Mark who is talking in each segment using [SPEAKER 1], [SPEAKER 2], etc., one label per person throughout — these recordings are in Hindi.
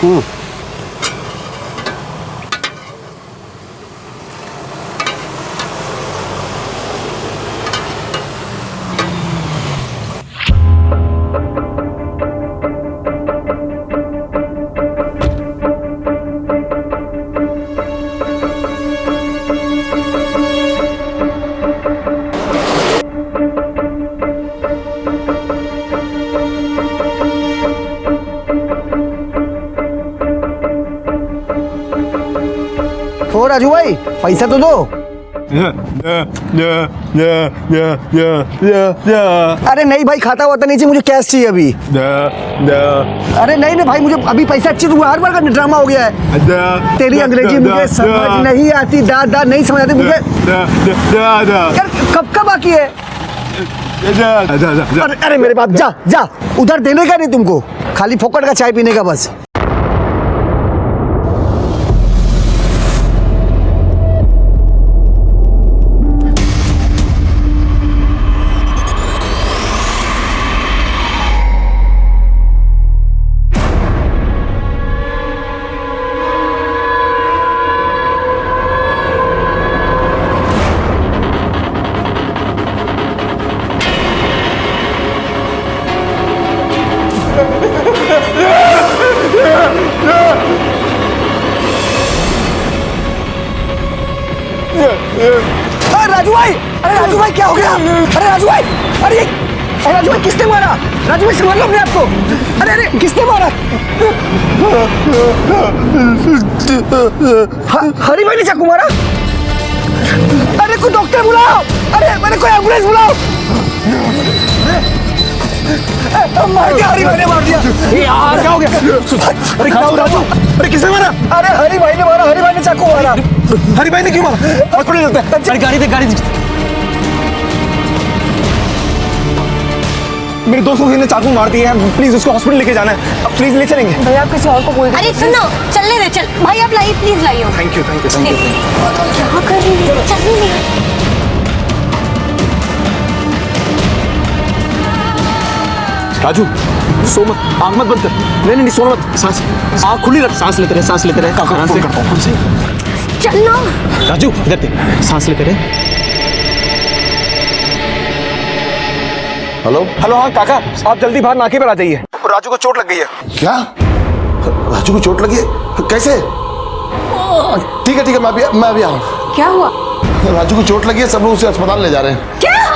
[SPEAKER 1] ओ राजू भाई पैसा तो दो। अरे नहीं भाई, खाता हुआ तो नहीं चाहिए, मुझे कैश चाहिए अभी। अरे नहीं भाई, मुझे अभी पैसा चाहिए। तू हर बार का ड्रामा हो गया है। तेरी अंग्रेजी मुझे समझ नहीं आती, दादा नहीं समझ आती मुझे। यार कब का बाकी है? अरे मेरे बाप, जा जा, उधर देने का नहीं तुमको, खाली फोकट का चाय पीने का बस। राजू भाई, अरे राजू भाई क्या हो गया? अरे राजू भाई, अरे राजू भाई किसने मारा? राजू भाई संभाल लो अपने आप को। अरे अरे किसने मारा? हरी भाई ने चाकू मारा? अरे कोई डॉक्टर बुलाओ, अरे कोई एम्बुलेंस बुलाओ। मार दिया, हरी भाई ने मार दिया। यार क्या हो गया? अरे क्या हो राजू? अरे किसने मारा? अरे हरी भाई ने मारा, हरी भाई ने चाकू मारा। हरी भाई ने क्यों मारा? हॉस्पिटल चलते हैं। अरे गाड़ी दे, गाड़ी दे। मेरे दोस्त को ने चाकू मार दिया है, प्लीज उसको हॉस्पिटल लेके जाना है। अब प्लीज ले चलेंगे भैया, आप किसी और को बोल।
[SPEAKER 2] अरे सुनो, चलने दे, चल भाई, आप लाइए, प्लीज लाइए।
[SPEAKER 1] Thank you thank you thank you.
[SPEAKER 2] क्या कर रही है? चलने नहीं।
[SPEAKER 1] राजू सो मत, आँख मत बंद कर। नहीं नहीं सोना मत, सांस, आँख खुली रख, सांस लेते रहे, सांस लेते रहे। आराम से
[SPEAKER 2] चलना।
[SPEAKER 1] राजू इधर देख, सांस लेते रहे। हेलो हेलो, हाँ काका, आप जल्दी बाहर नाके पर आ जाइए, राजू को चोट लग गई है।
[SPEAKER 3] क्या? राजू को चोट लगी है? कैसे? ठीक है मैं अभी आ रहा हूँ।
[SPEAKER 2] क्या हुआ?
[SPEAKER 3] राजू को चोट लगी है, सब लोग उसे अस्पताल ले जा रहे हैं।
[SPEAKER 2] क्या?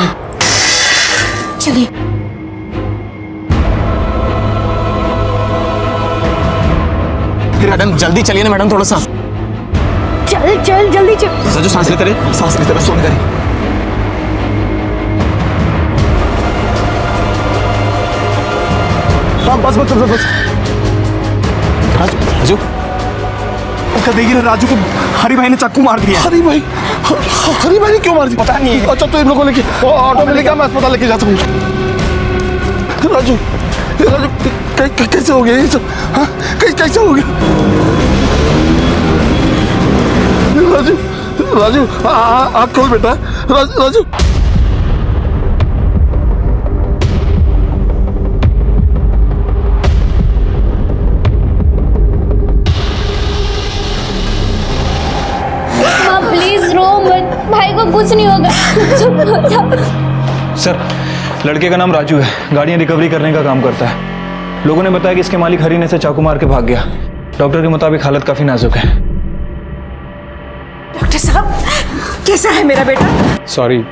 [SPEAKER 2] चलिए।
[SPEAKER 1] मैडम जल्दी चलिए ना मैडम, थोड़ा सा।
[SPEAKER 2] चल चल जल्दी चल।
[SPEAKER 1] राजू सांस लेते रहे, सांस लेते रहे, सोने करें। बस बस बस बस। राजू उसका देखिए ना, राजू को हरी भाई ने चाकू मार दिया।
[SPEAKER 3] हरी भाई ने क्यों मार दिया?
[SPEAKER 1] पता नहीं।
[SPEAKER 3] अच्छा तो इन लोगों लेके ऑटो में लेके मैं अस्पताल लेके जाता हूँ। राजू कैसे हो गया ये सब? हाँ कैसे हो गया? राजू आँख खोल बेटा। राजू
[SPEAKER 2] प्लीज रो मत, भाई को कुछ नहीं होगा।
[SPEAKER 4] सर, लड़के का नाम राजू है, गाड़ियां रिकवरी करने का काम करता है। लोगों ने बताया कि इसके मालिक हरी ने से चाकू मार के भाग गया। डॉक्टर के मुताबिक हालत काफी नाजुक है।
[SPEAKER 2] डॉक्टर साहब कैसा है मेरा बेटा?
[SPEAKER 5] सॉरी,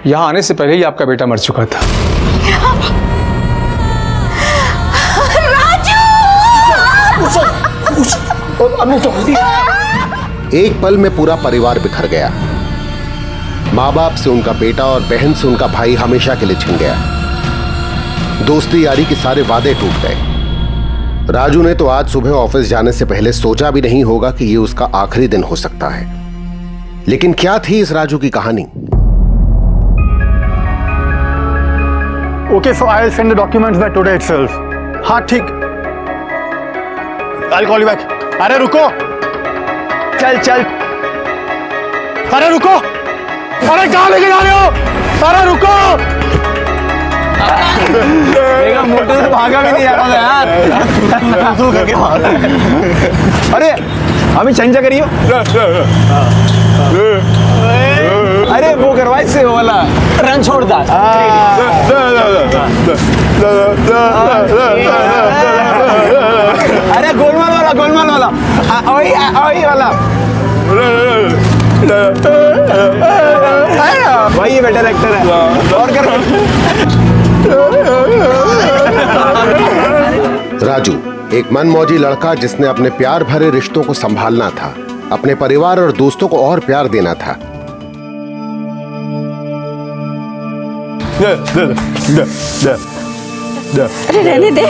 [SPEAKER 5] यहाँ आने से पहले ही आपका बेटा मर चुका था।
[SPEAKER 3] एक पल में पूरा परिवार बिखर गया। माँ बाप से उनका बेटा और बहन से उनका भाई हमेशा के लिए छिन गया। दोस्ती यारी के सारे वादे टूट गए। राजू ने तो आज सुबह ऑफिस जाने से पहले सोचा भी नहीं होगा कि ये उसका आखिरी दिन हो सकता है। लेकिन क्या थी इस राजू की कहानी?
[SPEAKER 6] Okay, so I'll send the documents by today itself. हाँ ठीक। I'll call you back. अरे रुको, चल चल, अरे रुको, अरे कहाँ लेके जा रहे हो? अरे रुको, देखा मोटे से भागा भी नहीं जा रहा था यार। करके भागा। अरे अभी चंजा करियो। अरे वो करवा इससे वो वाला रन छोड़ता। अरे गोलमाल वाला वही वाला वही बेटर एक्टर है। और कर
[SPEAKER 3] राजू एक मनमौजी लड़का जिसने अपने प्यार भरे रिश्तों को संभालना था, अपने परिवार और दोस्तों को और प्यार देना था।
[SPEAKER 7] अरे रहने दे।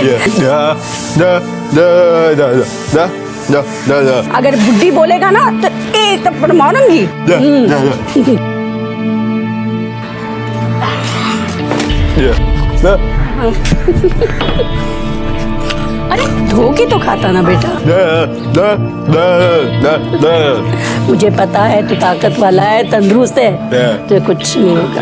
[SPEAKER 7] अगर बुड्ढी बोलेगा ना तो एक थप्पड़ मारूंगी। अरे धोखे तो खाता ना बेटा। मुझे पता है तू ताकत वाला है, तंदुरुस्त है, तो कुछ नहीं होगा।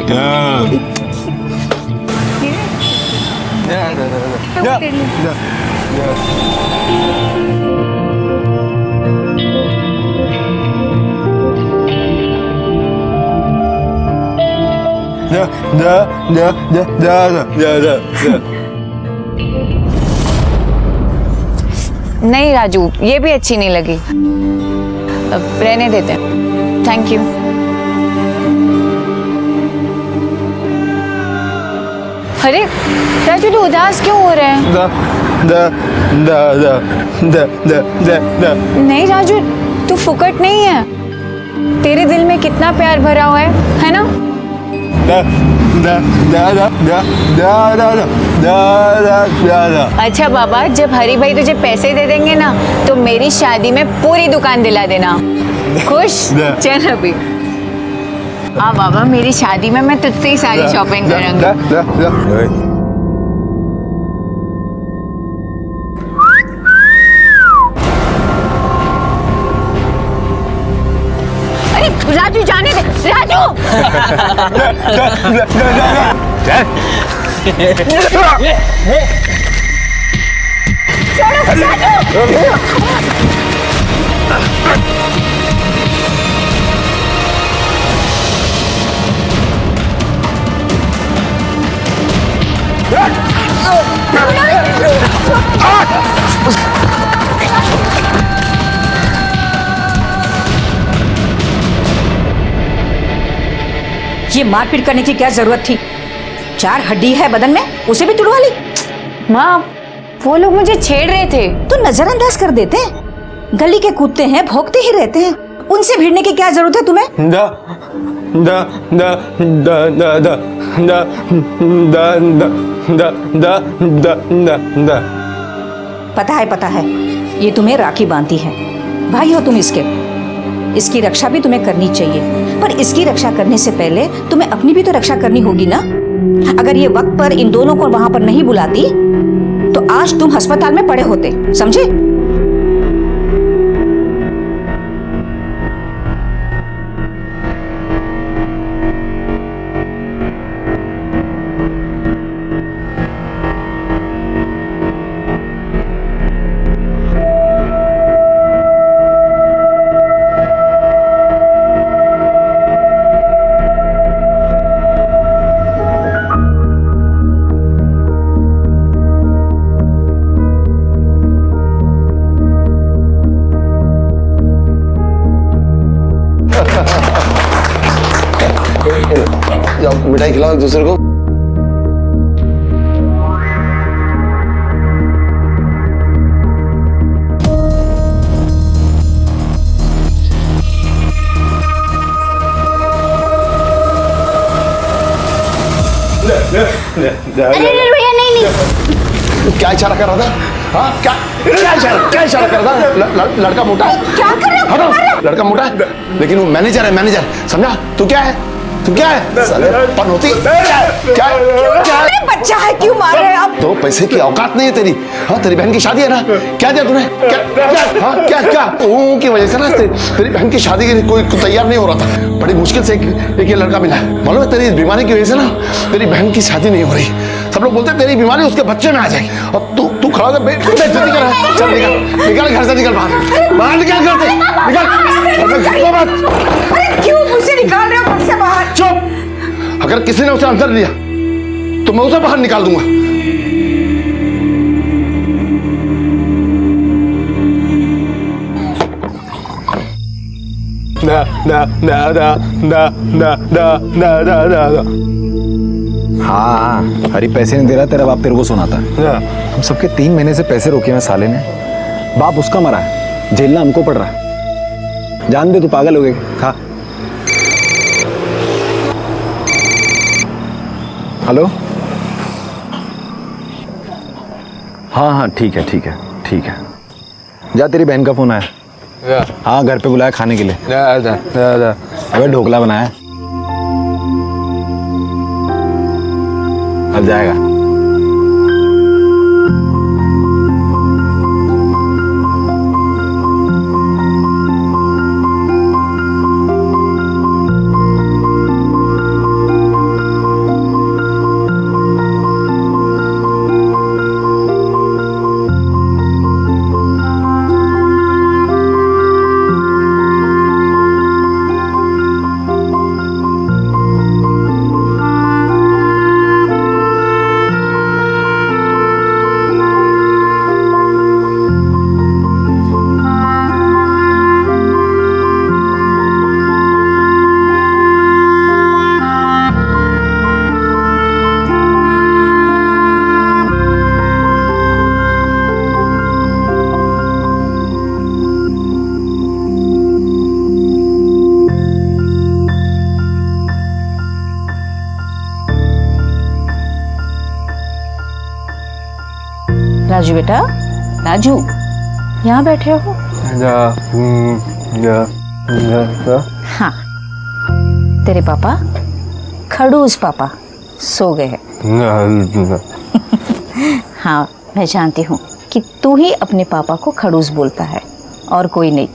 [SPEAKER 8] नहीं राजू, ये भी अच्छी नहीं लगी, अब रहने देते हैं। Thank you. अरे राजू तू उदास क्यों हो रहा है? नहीं राजू तू फुकट नहीं है, तेरे दिल में कितना प्यार भरा हुआ है ना? अच्छा बाबा, जब हरी भाई तुझे पैसे दे देंगे ना तो मेरी शादी में पूरी दुकान दिला देना। खुश? चल अभी। हाँ बाबा, मेरी शादी में मैं तुझसे ही सारी शॉपिंग करूंगी। अरे राजू जाने दे, राजू।
[SPEAKER 7] ये मारपीट करने की क्या जरूरत थी? 4 हड्डी है बदन में, उसे भी तुड़वा ली।
[SPEAKER 8] माँ वो लोग मुझे छेड़ रहे थे।
[SPEAKER 7] तो नजरअंदाज कर देते हैं, गली के कुत्ते हैं, भौंकते ही रहते हैं, उनसे भिड़ने की क्या जरूरत है तुम्हें? पता है, ये तुम्हें राखी बांधती है, भाई हो तुम इसकी रक्षा भी तुम्हें करनी चाहिए, पर इसकी रक्षा करने से पहले तुम्हें अपनी भी तो रक्षा करनी होगी ना। अगर ये वक्त पर इन दोनों को वहां पर नहीं बुलाती तो आज तुम अस्पताल में पड़े होते, समझे?
[SPEAKER 6] मिठाई खिलाओ एक दूसरे को।
[SPEAKER 2] अरे भैया नहीं।
[SPEAKER 6] क्या इशारा कर रहा था? हाँ क्या इशारा कर रहा था? लड़का मोटा है।
[SPEAKER 2] क्या कर रहे हो?
[SPEAKER 6] लड़का मोटा है, लेकिन वो मैनेजर है, मैनेजर, समझा? तू क्या है?
[SPEAKER 3] तू क्या है साले पनौती क्या
[SPEAKER 7] अरे बच्चा है, क्यों मार रहे हैं आप?
[SPEAKER 3] तो पैसे की औकात नहीं है तेरी। हाँ तेरी बहन की शादी है ना, क्या दिया तूने? क्या की वजह से ना तेरी बहन की शादी के लिए कोई तैयार नहीं हो रहा था। बड़ी मुश्किल से एक ये लड़का मिला। मालूम है तेरी बीमारी की वजह से ना तेरी बहन की शादी नहीं हो रही। सब लोग बोलते हैं तेरी बीमारी उसके बच्चे में आ जाएगी। और तू खड़ा होकर जल्दी कर, चल निकल घर से, निकल बाहर निकल घर से, निकल।
[SPEAKER 7] अरे क्यों मुझसे निकाल रहे हो घर से बाहर?
[SPEAKER 3] चुप। अगर किसी ने उसे अंदर लिया तो मैं उसे बाहर निकाल दूंगा।
[SPEAKER 6] हाँ हरी पैसे नहीं दे रहा, तेरा बाप तेरे को सुनाता। हम सबके 3 महीने से पैसे रोके हैं साले ने। बाप उसका मरा है, झेलना हमको पड़ रहा है। जान दे, तू पागल हो गई। खा। हेलो। हाँ ठीक है। जा, तेरी बहन का फोन आया। हाँ घर पे बुलाया खाने के लिए। अबे ढोकला बनाया, अब जाएगा।
[SPEAKER 7] राजू बेटा, राजू यहाँ बैठे हो? हाँ, तेरे पापा खड़ूस पापा सो गए हैं। हाँ मैं जानती हूँ कि तू ही अपने पापा को खड़ूस बोलता है और कोई नहीं।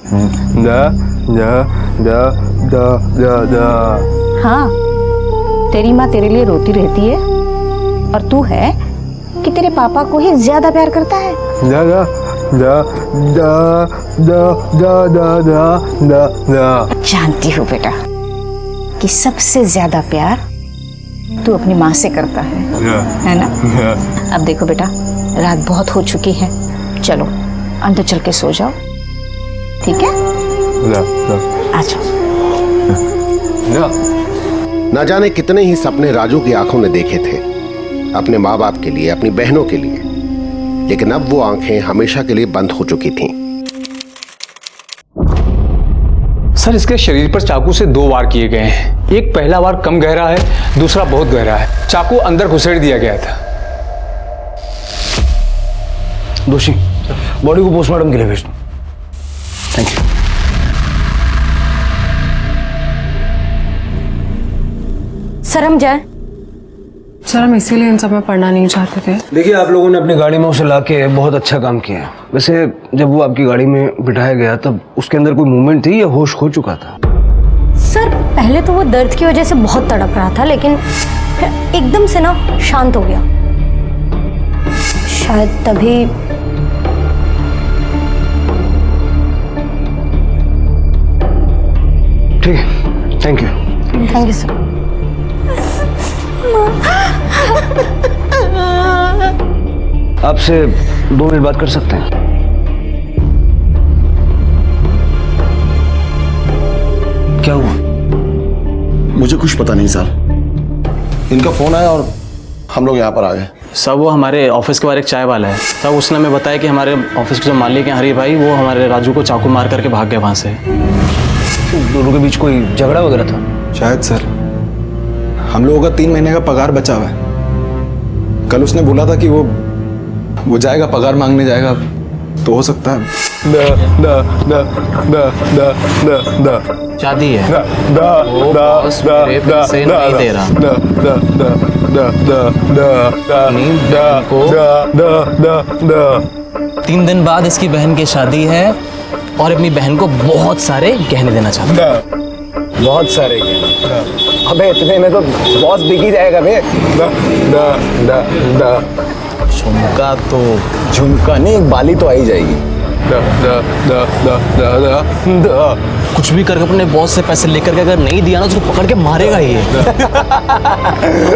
[SPEAKER 7] हाँ, तेरी माँ तेरे लिए रोती रहती है और तू है कि तेरे पापा को ही ज्यादा प्यार करता है। जानती हूँ बेटा कि सबसे ज्यादा प्यार तू अपनी माँ से करता है ना? अब देखो बेटा, रात बहुत हो चुकी है, चलो अंदर चल के सो जाओ, ठीक है? आ जाओ।
[SPEAKER 3] ना जाने कितने ही सपने राजू की आंखों ने देखे थे अपने माँ बाप के लिए, अपनी बहनों के लिए, लेकिन अब वो आंखें हमेशा के लिए बंद हो चुकी थीं।
[SPEAKER 5] सर इसके शरीर पर चाकू से 2 वार किए गए हैं। एक पहला वार कम गहरा है, दूसरा बहुत गहरा है। चाकू अंदर घुसेड़ दिया गया था।
[SPEAKER 6] दोषी बॉडी को पोस्टमार्टम के लिए भेज दो। Thank you.
[SPEAKER 2] सर हम जाए?
[SPEAKER 9] सर हम इसीलिए इन सब में पढ़ना नहीं चाहते थे।
[SPEAKER 10] देखिए आप लोगों ने अपनी गाड़ी में उसे लाके बहुत अच्छा काम किया। वैसे जब वो आपकी गाड़ी में बिठाया गया तब उसके अंदर कोई मूवमेंट थी या होश खो चुका था?
[SPEAKER 2] सर पहले तो वो दर्द की वजह से बहुत तड़प रहा था, लेकिन फिर एकदम से ना शांत हो गया। शायद तभी
[SPEAKER 10] ठीक है, thank you.
[SPEAKER 2] Thank you sir.
[SPEAKER 10] आपसे 2 मिनट बात कर सकते हैं? क्या हुआ?
[SPEAKER 11] मुझे कुछ पता नहीं सर, इनका फोन आया और हम लोग यहाँ पर आ गए।
[SPEAKER 12] सर वो हमारे ऑफिस के बाहर एक चाय वाला है सर, उसने हमें बताया कि हमारे ऑफिस के जो मालिक हैं हरी भाई, वो हमारे राजू को चाकू मार करके भाग गए वहाँ से।
[SPEAKER 10] दोनों के बीच कोई झगड़ा वगैरह था?
[SPEAKER 6] शायद सर, हम लोगों का 3 महीने का पगार बचा हुआ है। कल उसने बोला था कि वो जाएगा, पगार मांगने जाएगा, तो हो सकता है
[SPEAKER 12] शादी है वो बॉस मेरे पैसे नहीं दे रहा। अपनी बहन को 3 दिन बाद इसकी बहन की शादी है और अपनी बहन को बहुत सारे गहने देना चाहता है।
[SPEAKER 6] बहुत सारे अबे इतने में तो बॉस बिक ही जाएगा बे।
[SPEAKER 12] झुमका तो
[SPEAKER 6] झुमका नहीं, एक बाली तो आ ही जाएगी।
[SPEAKER 12] कुछ भी करके अपने बॉस से पैसे लेकर के अगर नहीं दिया ना तो उसको पकड़ के मारेगा ये।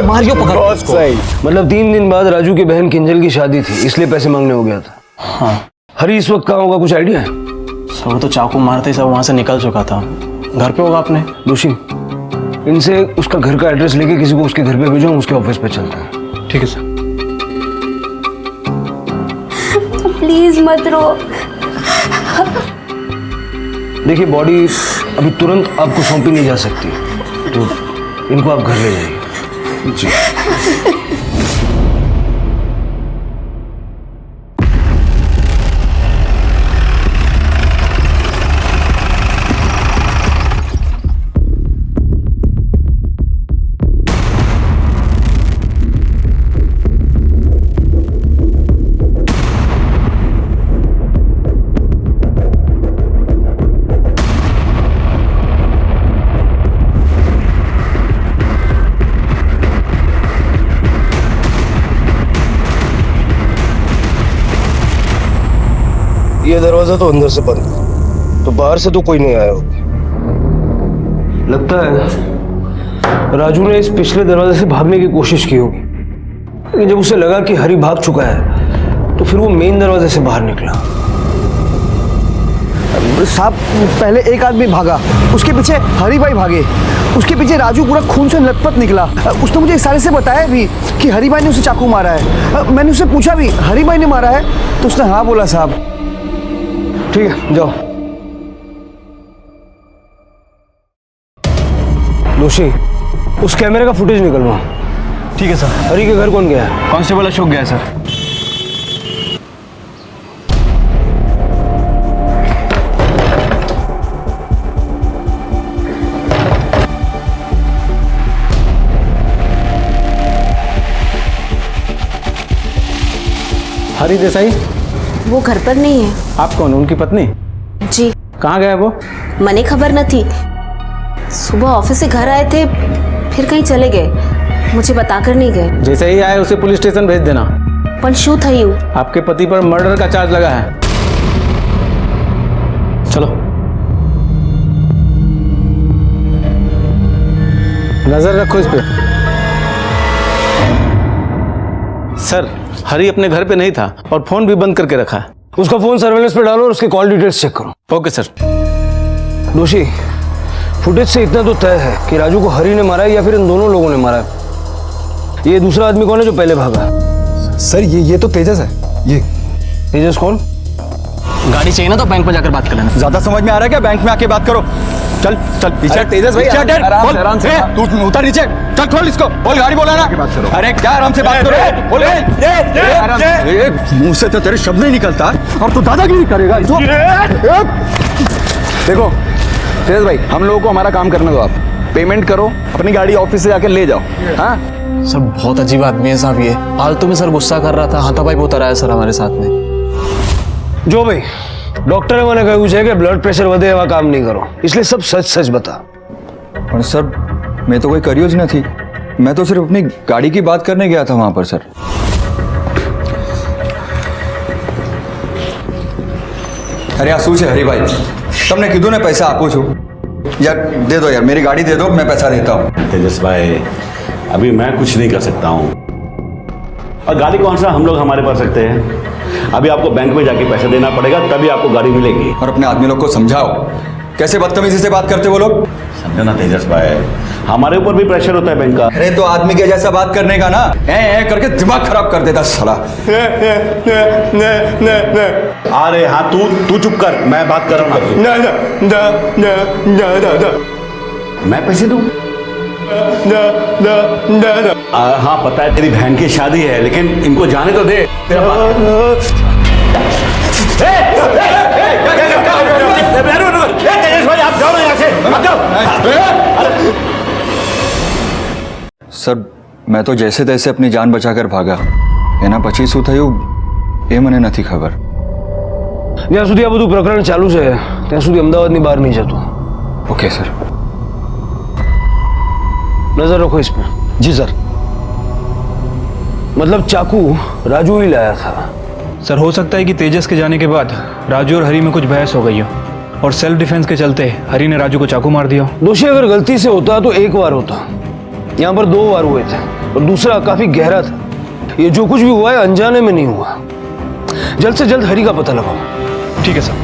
[SPEAKER 12] मारियो पकड़ उसको।
[SPEAKER 10] सही। मतलब 3 दिन बाद राजू की बहन किंजल की शादी थी, इसलिए पैसे मांगने हो गया था।
[SPEAKER 12] हाँ
[SPEAKER 10] हरी इस वक्त कहाँ होगा, कुछ आइडिया है?
[SPEAKER 12] सर वो तो चाकू मारते ही सब वहाँ से निकल चुका था। घर पे होगा अपने।
[SPEAKER 10] दोषी इनसे उसका घर का एड्रेस लेके किसी को उसके घर पे भेजो, उसके ऑफिस पे चलते हैं।
[SPEAKER 12] ठीक है सर।
[SPEAKER 2] प्लीज मत रो।
[SPEAKER 10] देखिए बॉडी अभी तुरंत आपको सौंपी नहीं जा सकती, तो इनको आप घर ले जाइए। जी।
[SPEAKER 11] ये दरवाजा तो अंदर से बंद, तो बाहर से तो कोई नहीं आया होगा।
[SPEAKER 10] लगता है राजू ने इस पिछले दरवाजे से भागने की कोशिश की होगी, लेकिन जब उसे लगा कि हरी भाग चुका है तो फिर वो मेन दरवाजे से बाहर निकला।
[SPEAKER 1] साहब पहले एक आदमी भागा, उसके पीछे हरी भाई भागे, उसके पीछे राजू पूरा खून से लथपथ निकला। उसने मुझे इशारे से बताया भी कि हरी भाई ने उसे चाकू मारा है। मैंने उससे पूछा भी हरी भाई ने मारा है, तो उसने हाँ बोला। साहब
[SPEAKER 10] ठीक है जाओ। दोषी उस कैमरे का फुटेज निकलवाओ।
[SPEAKER 4] ठीक है सर।
[SPEAKER 10] हरी के घर कौन गया है?
[SPEAKER 4] कांस्टेबल अशोक गया है सर।
[SPEAKER 12] हरी देसाई
[SPEAKER 13] वो घर पर नहीं है।
[SPEAKER 12] आप कौन, उनकी पत्नी?
[SPEAKER 13] जी।
[SPEAKER 12] कहाँ गया वो?
[SPEAKER 13] मने खबर न थी, सुबह ऑफिस से घर आए थे फिर कहीं चले गए, मुझे बताकर नहीं गए।
[SPEAKER 12] जैसे ही आए उसे पुलिस स्टेशन भेज देना।
[SPEAKER 13] पर शू थी
[SPEAKER 12] आपके पति पर मर्डर का चार्ज लगा है। चलो नजर रखो इस पे।
[SPEAKER 5] सर हरी अपने घर पे नहीं था और फोन भी बंद करके रखा है।
[SPEAKER 10] उसका फोन सर्वेलेंस पे डालो और उसके कॉल डिटेल्स चेक करो।
[SPEAKER 5] Okay sir.
[SPEAKER 10] दोषी फुटेज से इतना तो तय है कि राजू को हरी ने मारा है या फिर इन दोनों लोगों ने मारा है। ये दूसरा आदमी कौन है जो पहले भागा?
[SPEAKER 6] सर ये तो तेजस है। ये
[SPEAKER 10] तेजस कौन?
[SPEAKER 12] गाड़ी चाहिए ना तो बैंक में जाकर बात कर लेना।
[SPEAKER 6] ज्यादा समझ में आ रहा है क्या? बैंक में आके बात करो। चल चल पीछे। तेजस भाई आराम से तू उतर नीचे। चल खोल इसको, बोल गाड़ी बोला ना। अरे क्या आराम से बात करो। बोल मुंह से तो तेरे शब्द नहीं निकलता और तू दादागिरी करेगा। देखो तेजस भाई, हम लोगों को हमारा काम करने दो। आप पेमेंट करो, अपनी गाड़ी ऑफिस से जाकर ले जाओ। हाँ
[SPEAKER 12] सर बहुत अजीब आदमी है साहब ये। फालतू में सर गुस्सा कर रहा था, हाथापाई बहुत रहा है सर हमारे साथ में।
[SPEAKER 10] जो भाई डॉक्टर ने कहा पूछा कि ब्लड प्रेशर वधे हुआ काम नहीं करो, इसलिए सब सच सच बता।
[SPEAKER 6] और सर मैं तो कोई करियोज न थी, मैं तो सिर्फ अपनी गाड़ी की बात करने गया था वहां पर। सर अरे आंसू से हरी भाई तुमने किधू ने पैसा आपको छू यार, दे दो यार, मेरी गाड़ी दे दो, मैं पैसा देता हूँ।
[SPEAKER 14] तेजस भाई अभी मैं कुछ नहीं कर सकता हूँ, और गाड़ी कौन सा हम लोग हमारे पास सकते हैं। अभी आपको बैंक में जाके पैसा देना पड़ेगा, तभी आपको गाड़ी मिलेगी।
[SPEAKER 6] और अपने आदमी लोग को समझाओ, कैसे बदतमीजी से बात करते वो लोग।
[SPEAKER 14] समझो ना तेजस भाई, हमारे ऊपर भी प्रेशर होता है बैंक का।
[SPEAKER 6] अरे तो आदमी के जैसा बात करने का ना, ए करके दिमाग खराब कर देता साला।
[SPEAKER 14] अरे हाँ तू चुप कर, मैं बात कर रहा हूँ। मैं पैसे दूँ? हाँ पता है तेरी बहन की शादी है, लेकिन इनको जाने तो दे। तेरा
[SPEAKER 4] सर मैं तो जैसे तैसे अपनी जान बचाकर भागा એના પછી શું થયું એ મને નથી ખબર.
[SPEAKER 10] જ્યાં સુધી આ બધું પ્રકરણ ચાલુ છે ત્યાં સુધી અમદાવાદની બહાર નહીં જતો.
[SPEAKER 4] Okay sir.
[SPEAKER 10] नजर रखो इस पर.
[SPEAKER 11] जी सर.
[SPEAKER 10] मतलब चाकू राजू ही लाया था.
[SPEAKER 4] सर हो सकता है कि तेजस के जाने के बाद राजू और हरी में कुछ बहस हो गई हो और सेल्फ डिफेंस के चलते हरी ने राजू को चाकू मार दिया.
[SPEAKER 10] दोषी अगर गलती से होता तो एक बार होता, यहाँ पर 2 बार हुए थे और दूसरा काफी गहरा था. ये जो कुछ भी हुआ है अनजाने में नहीं हुआ. जल्द से जल्द हरी का पता लगाओ.
[SPEAKER 4] ठीक है सर.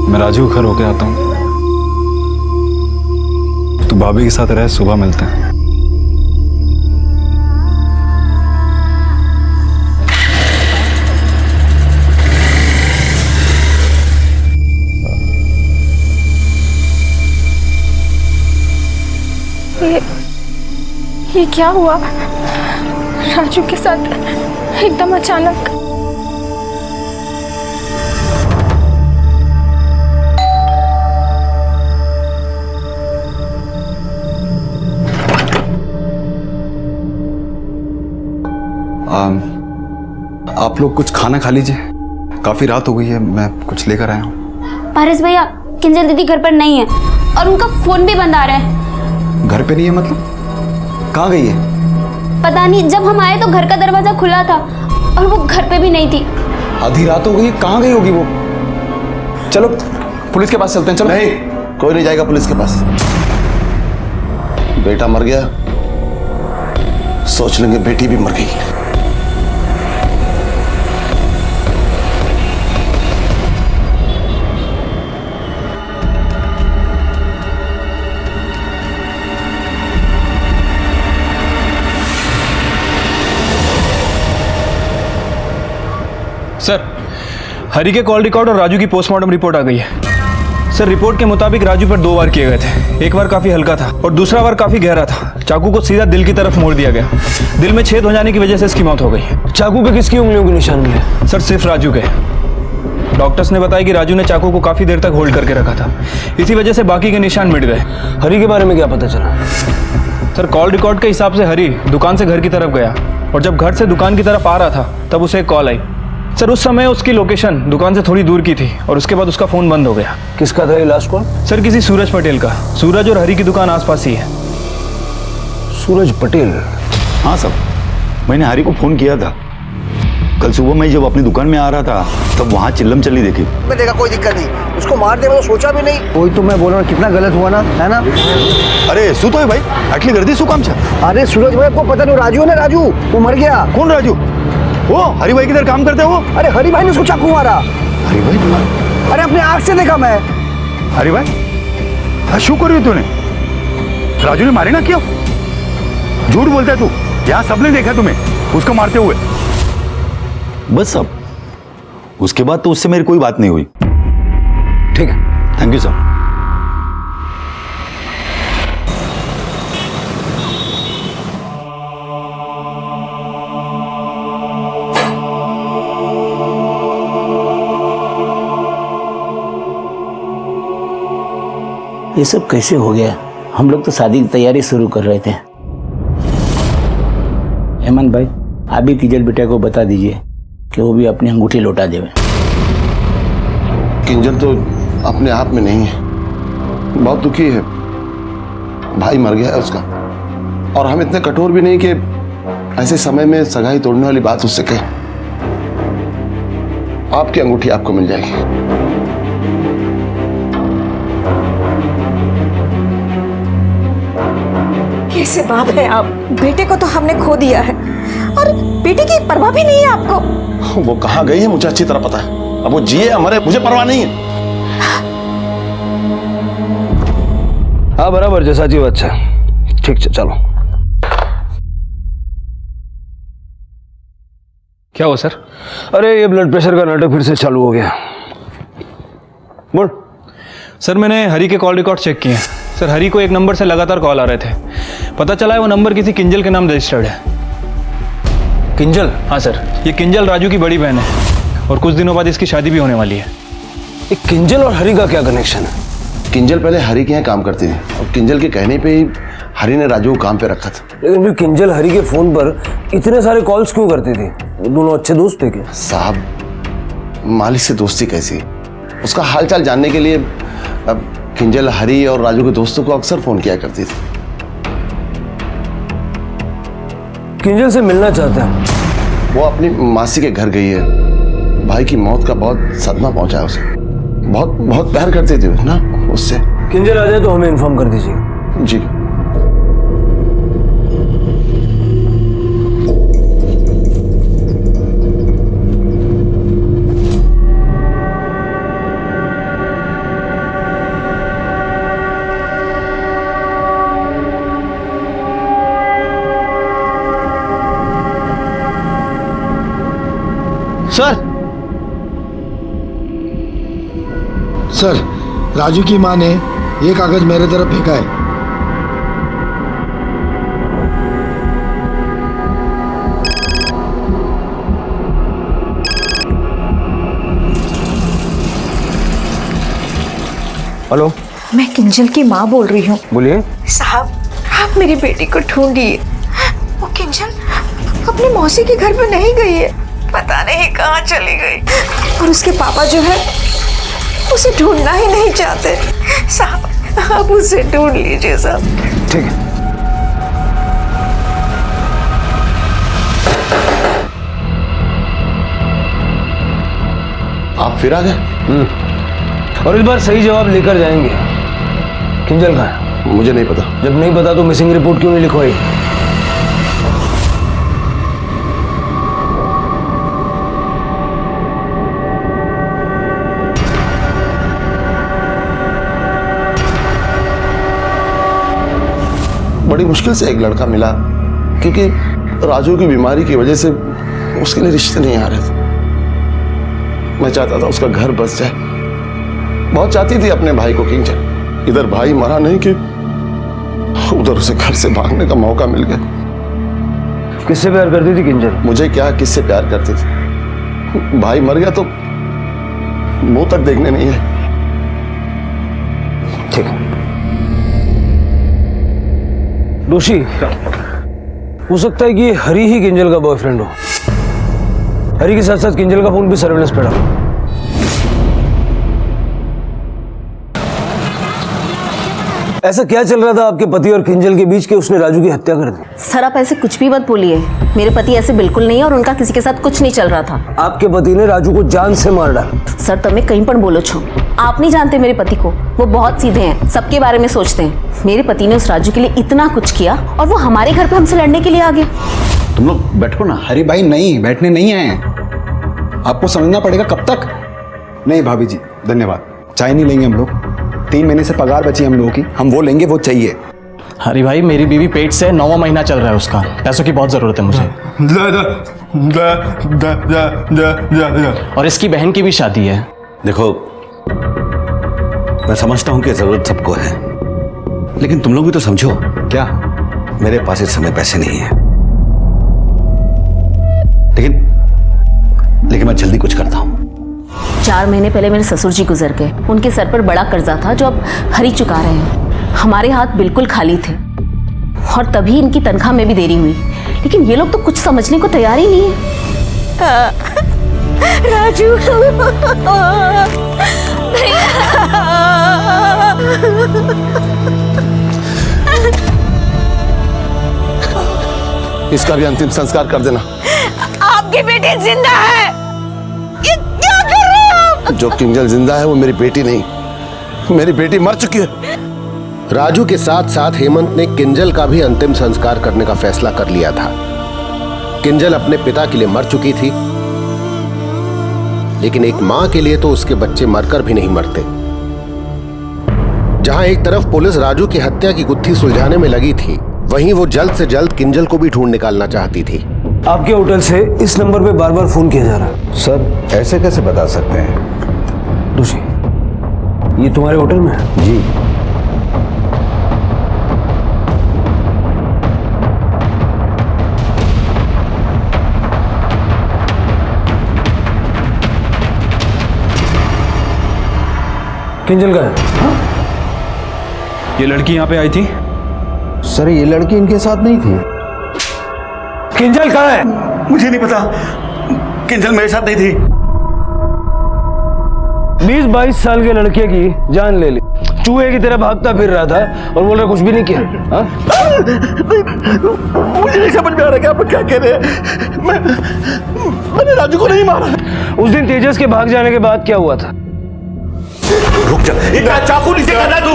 [SPEAKER 6] मैं राजू घर होके आता हूँ. तो भाभी के साथ रहे, सुबह मिलते हैं.
[SPEAKER 15] ये क्या हुआ राजू के साथ एकदम अचानक?
[SPEAKER 6] आप लोग कुछ खाना खा लीजिए, काफी रात हो गई है. मैं कुछ लेकर आया हूँ.
[SPEAKER 13] पारस भैया, किंजल दीदी घर पर नहीं है और उनका फोन भी बंद आ रहा है.
[SPEAKER 6] घर पे नहीं है मतलब? कहाँ गई है?
[SPEAKER 13] पता नहीं, जब हम आए तो घर का दरवाजा खुला था और वो घर पे भी नहीं थी.
[SPEAKER 6] आधी रात हो गई, कहाँ गई होगी वो? चलो पुलिस के पास चलते हैं. चलो.
[SPEAKER 11] नहीं, कोई नहीं जाएगा पुलिस के पास. बेटा मर गया, सोच लेंगे बेटी भी मर गई.
[SPEAKER 4] सर हरी के कॉल रिकॉर्ड और राजू की पोस्टमार्टम रिपोर्ट आ गई है. सर रिपोर्ट के मुताबिक राजू पर 2 वार किए गए थे. एक बार काफी हल्का था और दूसरा वार काफी गहरा था. चाकू को सीधा दिल की तरफ मोड़ दिया गया. दिल में छेद हो जाने की वजह से इसकी मौत हो गई.
[SPEAKER 10] चाकू पे किसकी उंगलियों के निशान मिले?
[SPEAKER 4] सर सिर्फ राजू के. डॉक्टर्स ने बताया कि राजू ने चाकू को काफी देर तक होल्ड करके रखा था, इसी वजह से बाकी के निशान मिट गए.
[SPEAKER 10] हरी के बारे में क्या पता चला?
[SPEAKER 4] सर कॉल रिकॉर्ड के हिसाब से हरी दुकान से घर की तरफ गया और जब घर से दुकान की तरफ आ रहा था तब उसे एक कॉल आई. सर उस समय उसकी लोकेशन दुकान से थोड़ी दूर की थी और उसके बाद उसका फोन बंद हो गया.
[SPEAKER 10] किसका था ये लास्ट कॉल?
[SPEAKER 4] सर किसी सूरज पटेल का. सूरज और हरी की दुकान आसपास ही है.
[SPEAKER 10] सूरज पटेल?
[SPEAKER 14] हाँ साहब, मैंने हरी को फोन किया था. कल सुबह मैं जब अपनी दुकान में आ रहा था तब वहाँ चिल्लम चली देखी.
[SPEAKER 1] मैं देखा कोई दिक्कत नहीं, उसको मार दे मैं तो सोचा भी नहीं. कोई तो मैं बोल रहा हूँ कितना गलत हुआ ना, है ना?
[SPEAKER 14] अरे शू तो है भाई, आटली गर्दी शू काम छे?
[SPEAKER 1] अरे सूरज भाई आपको पता नहीं, राजू है ना, राजू वो मर गया.
[SPEAKER 14] कौन राजू? वो हरी भाई किधर काम करते हो?
[SPEAKER 1] अरे हरी भाई ने उसको चाकू मारा.
[SPEAKER 14] हरी भाई?
[SPEAKER 1] अरे अपने आंख से देखा मैं.
[SPEAKER 14] हरी भाई शू करी तूने? राजू ने मारे ना क्यों? झूठ बोलता है तू. यहाँ सबने देखा तुम्हें उसको मारते हुए. बस अब उसके बाद तो उससे मेरी कोई बात नहीं हुई. ठीक है, थैंक यू सर.
[SPEAKER 16] ये सब कैसे हो गया? हम लोग तो शादी की तैयारी शुरू कर रहे थे. हेमंत भाई, आप भी किंजल बेटा को बता दीजिए कि वो भी अपनी अंगूठी लौटा देवे.
[SPEAKER 11] किंजल तो अपने आप में नहीं है, बहुत दुखी है. भाई मर गया है उसका और हम इतने कठोर भी नहीं कि ऐसे समय में सगाई तोड़ने वाली बात उससे कहें. आपकी अंगूठी आपको मिल जाएगी.
[SPEAKER 7] कैसे बाप है आप? बेटे को तो हमने खो दिया है और बेटे की परवाह भी नहीं है आपको.
[SPEAKER 11] वो कहाँ गई है मुझे अच्छी तरह पता है. अब वो जिए हमारे, मुझे परवाह नहीं है.
[SPEAKER 10] हाँ बराबर છે, સાચી વાત છે. ठीक है चलो.
[SPEAKER 4] क्या हुआ सर?
[SPEAKER 10] अरे ये ब्लड प्रेशर का नाटक फिर से चालू हो गया. बोल.
[SPEAKER 4] सर मैंने हरी के कॉल रिकॉर्ड चेक किए. सर हरी को एक नंबर से लगातार कॉल आ रहे थे. पता चला है वो नंबर किसी किंजल के नाम रजिस्टर्ड है.
[SPEAKER 10] किंजल?
[SPEAKER 4] हाँ सर, ये किंजल राजू की बड़ी बहन है और कुछ दिनों बाद इसकी शादी भी होने वाली है।
[SPEAKER 10] एक किंजल और हरी का क्या कनेक्शन है?
[SPEAKER 11] किंजल पहले हरी के यहाँ काम करती थी और किंजल के कहने पे ही हरी ने राजू को काम पे रखा था।
[SPEAKER 10] लेकिन फिर किंजल हरी के फोन पर इतने सारे कॉल्स क्यों करती थी? वो दोनों अच्छे दोस्त थे क्या?
[SPEAKER 11] साहब, मालिक से दोस्ती कैसी? उसका हालचाल जानने के लिए अब किंजल हरी और राजू के दोस्तों को अक्सर फोन किया करती थी।
[SPEAKER 10] किंजल से मिलना चाहता है।
[SPEAKER 11] वो अपनी मासी के घर गई है। भाई की मौत का बहुत सदमा पहुंचा है उसे। बहुत बहुत प्यार करती थी ना उससे।
[SPEAKER 10] किंजल आ जाए तो हमें इन्फॉर्म कर दीजिए।
[SPEAKER 11] जी।
[SPEAKER 17] सर, राजू की मां ने ये कागज मेरे तरफ फेंका है।
[SPEAKER 10] हेलो,
[SPEAKER 15] मैं किंजल की माँ बोल रही हूँ।
[SPEAKER 10] बोलिए।
[SPEAKER 15] साहब, आप मेरी बेटी को ढूंढिए। वो किंजल अपनी मौसी के घर पे नहीं गई है, पता नहीं कहाँ चली गई। और उसके पापा जो है उसे ढूंढना ही नहीं चाहते। साहब, आप उसे ढूंढ लीजिए साहब।
[SPEAKER 10] ठीक है।
[SPEAKER 11] आप फिर आ गए?
[SPEAKER 10] और इस बार सही जवाब लेकर जाएंगे। किंजल कहाँ है?
[SPEAKER 11] मुझे नहीं पता।
[SPEAKER 10] जब नहीं पता तो मिसिंग रिपोर्ट क्यों नहीं लिखवाई?
[SPEAKER 11] बड़ी मुश्किल से एक लड़का मिला, क्योंकि राजू की बीमारी की वजह से उसके लिए रिश्ते नहीं आ रहे थे। मैं चाहता था उसका घर बस जाए। बहुत चाहती थी अपने भाई को किंजल। इधर भाई मरा नहीं कि उधर उसे घर से भागने का मौका मिल गया।
[SPEAKER 10] किससे प्यार करती थी किंजल?
[SPEAKER 11] मुझे क्या, किससे प्यार करती थी? भाई मर गया तो मुंह तक देखने नहीं है।
[SPEAKER 10] ठीक है। दोषी हो सकता है कि हरी ही किंजल का बॉयफ्रेंड हो। हरी के साथ साथ किंजल का फोन भी सर्वेलेंस पे डालो। ऐसा क्या चल रहा था आपके पति और किंजल के बीच के उसने राजू की हत्या कर दी?
[SPEAKER 13] सर, आप ऐसे कुछ भी मत बोलिए। मेरे पति ऐसे बिल्कुल नहीं है और उनका किसी के साथ कुछ नहीं चल रहा था।
[SPEAKER 10] आपके पति ने राजू को जान से मार डाला।
[SPEAKER 13] सर, तब मैं कहीं पर बोलो छो। आप नहीं जानते मेरे पति को। वो बहुत सीधे हैं, सबके बारे में सोचते हैं। मेरे पति ने उस राजू के लिए इतना कुछ किया और वो हमारे घर पे हमसे लड़ने के लिए आ गए।
[SPEAKER 6] तुम लोग बैठो ना। हरी भाई नहीं, बैठने नहीं आए। आपको समझना पड़ेगा। कब तक? नहीं भाभी जी, धन्यवाद। चाय नहीं लेंगे हम लोग। 3 महीने से पगार बची हम लोगों की, हम वो लेंगे, वो चाहिए।
[SPEAKER 12] हरी भाई, मेरी बीवी पेट से 9वां महीना चल रहा है उसका। पैसों की बहुत जरूरत है मुझे। और इसकी बहन की भी शादी है।
[SPEAKER 18] देखो, मैं समझता हूं कि जरूरत सबको है, लेकिन तुम लोग भी तो समझो।
[SPEAKER 6] क्या?
[SPEAKER 18] मेरे पास इस समय पैसे नहीं है, लेकिन मैं जल्दी कुछ करता हूं।
[SPEAKER 13] 4 महीने पहले मेरे ससुर जी गुजर गए। उनके सर पर बड़ा कर्जा था जो अब हरी चुका रहे हैं। हमारे हाथ बिल्कुल खाली थे और तभी इनकी तनख्वाह में भी देरी हुई। लेकिन ये लोग तो कुछ समझने को तैयार ही नहीं है।
[SPEAKER 15] राजू,
[SPEAKER 11] इसका भी अंतिम संस्कार कर देना।
[SPEAKER 15] आपकी बेटी जिंदा है। ये क्या कर रहे हो आप?
[SPEAKER 11] जो किंजल जिंदा है वो मेरी बेटी नहीं, मेरी बेटी मर चुकी है।
[SPEAKER 3] राजू के साथ साथ हेमंत ने किंजल का भी अंतिम संस्कार करने का फैसला कर लिया था। किंजल अपने पिता के लिए मर चुकी थी, लेकिन एक मां के लिए तो उसके बच्चे मरकर भी नहीं मरते। जहां एक तरफ पुलिस राजू की हत्या की गुत्थी सुलझाने में लगी थी, वहीं वो जल्द से जल्द किंजल को भी ढूंढ निकालना चाहती थी।
[SPEAKER 10] आपके होटल से इस नंबर पे बार बार फोन किया जा रहा है।
[SPEAKER 6] सर, ऐसे कैसे बता सकते हैं?
[SPEAKER 10] दोषी, ये तुम्हारे होटल में है?
[SPEAKER 6] जी।
[SPEAKER 10] किंजल का है?
[SPEAKER 4] ये लड़की यहाँ पे आई थी?
[SPEAKER 17] सर ये लड़की इनके साथ नहीं थी।
[SPEAKER 10] किंजल कहाँ है?
[SPEAKER 18] मुझे नहीं पता, किंजल मेरे साथ नहीं थी।
[SPEAKER 10] 20-22 साल के लड़के की जान ले ली, चूहे की तरह भागता फिर रहा था और बोल रहा कुछ भी नहीं किया। हाँ?
[SPEAKER 18] मुझे नहीं समझ में आ रहा कि आप क्या कह रहे हैं। मैंने राजू को नहीं मारा।
[SPEAKER 10] उस दिन तेजस के भाग जाने के बाद क्या हुआ था?
[SPEAKER 18] रुक जा, इतना चाकू नीचे करना तू,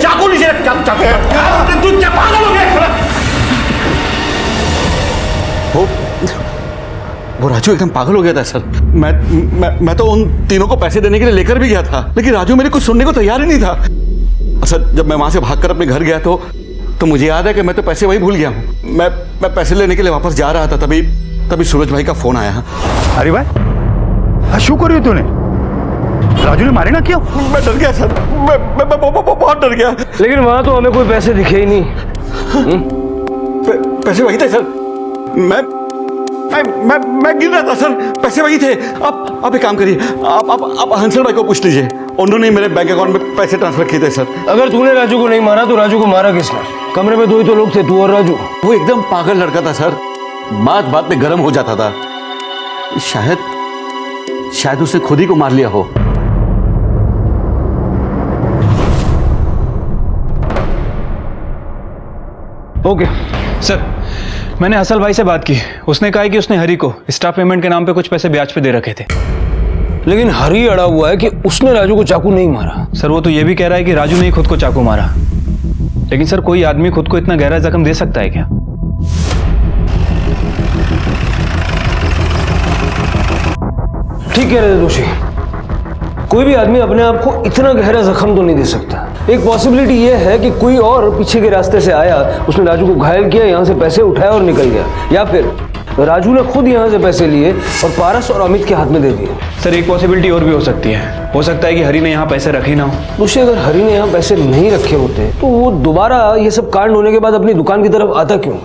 [SPEAKER 18] चाकू नीचे रख, चाकू तू पागल हो गया। वो राजू एकदम पागल हो गया था सर। मैं तो उन तीनों को पैसे देने के लिए लेकर भी गया था, लेकिन राजू मेरे कुछ सुनने को तैयार ही नहीं था। सर जब मैं वहां से भागकर अपने घर गया तो मुझे याद है कि मैं तो पैसे वही भूल गया हूँ। मैं पैसे लेने के लिए वापस जा रहा था, तभी सूरज भाई का फोन आया।
[SPEAKER 14] अरे भाई शू कर रही हो तूने? राजू ने मारे ना क्यों?
[SPEAKER 18] मैं डर गया सर, मैं बहुत डर गया।
[SPEAKER 10] लेकिन वहां तो हमें कोई पैसे दिखे ही नहीं।
[SPEAKER 18] पैसे वही थे सर, मैं गिर रहा था सर, पैसे वही थे। आप एक काम करिए, आप हंसल भाई को पूछ लीजिए, उन्होंने मेरे बैंक अकाउंट में पैसे ट्रांसफर किए थे सर।
[SPEAKER 10] अगर तूने राजू को नहीं मारा तो राजू को मारा किसने? कमरे में 2 ही तो लोग थे, तू और राजू।
[SPEAKER 18] वो एकदम पागल लड़का था सर, बात में गर्म हो जाता था। शायद उसने खुद ही को मार लिया हो।
[SPEAKER 10] ओके
[SPEAKER 4] सर, मैंने हसल भाई से बात की, उसने कहा है कि उसने हरी को स्टाफ पेमेंट के नाम पे कुछ पैसे ब्याज पे दे रखे थे।
[SPEAKER 10] लेकिन हरी अड़ा हुआ है कि उसने राजू को चाकू नहीं मारा।
[SPEAKER 4] सर वो तो ये भी कह रहा है कि राजू ने ही खुद को चाकू मारा। लेकिन सर कोई आदमी खुद को इतना गहरा जख्म दे सकता है क्या?
[SPEAKER 10] ठीक कह रहे थे दोषी, कोई भी आदमी अपने आप को इतना गहरा जख्म तो नहीं दे सकता। एक पॉसिबिलिटी ये है कि कोई और पीछे के रास्ते से आया, उसने राजू को घायल किया, यहाँ से पैसे उठाए और निकल गया, या फिर राजू ने खुद यहाँ से पैसे लिए और पारस और अमित के हाथ में दे दिए।
[SPEAKER 4] सर एक पॉसिबिलिटी और भी हो सकती है, हो सकता है कि हरी ने यहाँ पैसे रखे ना हो।
[SPEAKER 10] दोषी अगर हरी ने यहाँ पैसे नहीं रखे होते तो वो दोबारा ये सब कांड होने के बाद अपनी दुकान की तरफ आता क्यों?